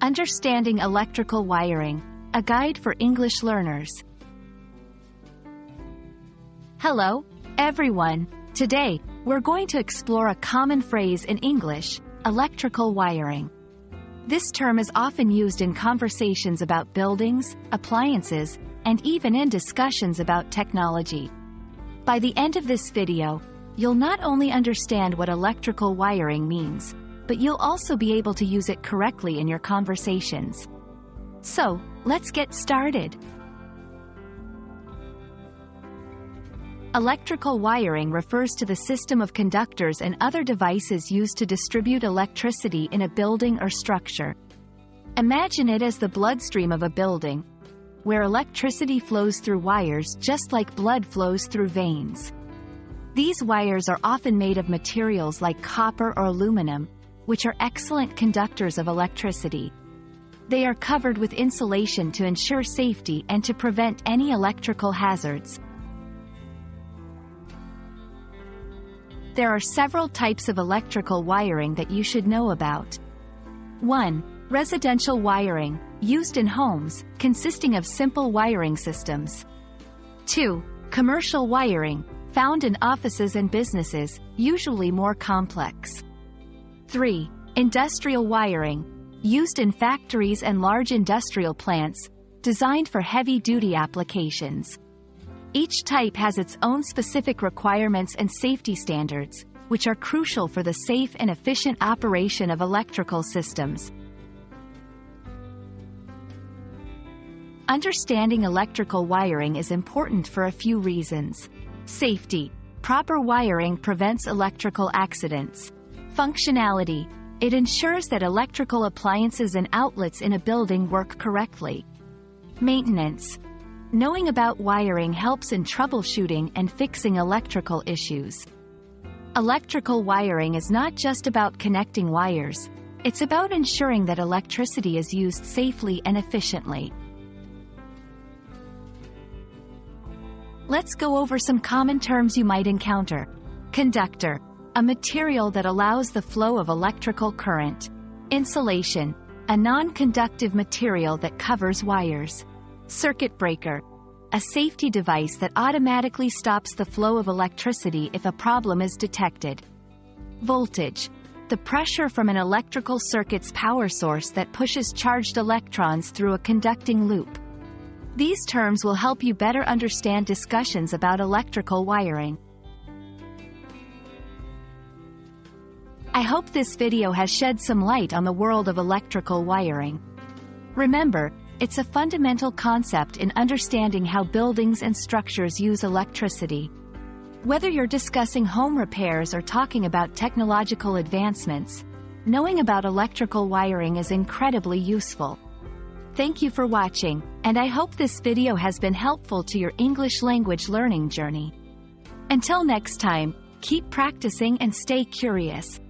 Understanding Electrical Wiring, a guide for English learners. Hello, everyone. Today, we're going to explore a common phrase in English, electrical wiring. This term is often used in conversations about buildings, appliances, and even in discussions about technology. By the end of this video, you'll not only understand what electrical wiring means, but you'll also be able to use it correctly in your conversations. So, let's get started. Electrical wiring refers to the system of conductors and other devices used to distribute electricity in a building or structure. Imagine it as the bloodstream of a building, where electricity flows through wires just like blood flows through veins. These wires are often made of materials like copper or aluminum, which are excellent conductors of electricity. They are covered with insulation to ensure safety and to prevent any electrical hazards. There are several types of electrical wiring that you should know about. 1. Residential wiring, used in homes, consisting of simple wiring systems. 2. Commercial wiring, found in offices and businesses, usually more complex. 3. Industrial wiring, used in factories and large industrial plants, designed for heavy-duty applications. Each type has its own specific requirements and safety standards, which are crucial for the safe and efficient operation of electrical systems. Understanding electrical wiring is important for a few reasons. Safety. Proper wiring prevents electrical accidents. Functionality. It ensures that electrical appliances and outlets in a building work correctly. Maintenance. Knowing about wiring helps in troubleshooting and fixing electrical issues. Electrical wiring is not just about connecting wires, it's about ensuring that electricity is used safely and efficiently. Let's go over some common terms you might encounter. Conductor. A material that allows the flow of electrical current. Insulation. A non-conductive material that covers wires. Circuit breaker. A safety device that automatically stops the flow of electricity if a problem is detected. Voltage. The pressure from an electrical circuit's power source that pushes charged electrons through a conducting loop. These terms will help you better understand discussions about electrical wiring. I hope this video has shed some light on the world of electrical wiring. Remember, it's a fundamental concept in understanding how buildings and structures use electricity. Whether you're discussing home repairs or talking about technological advancements, knowing about electrical wiring is incredibly useful. Thank you for watching, and I hope this video has been helpful to your English language learning journey. Until next time, keep practicing and stay curious.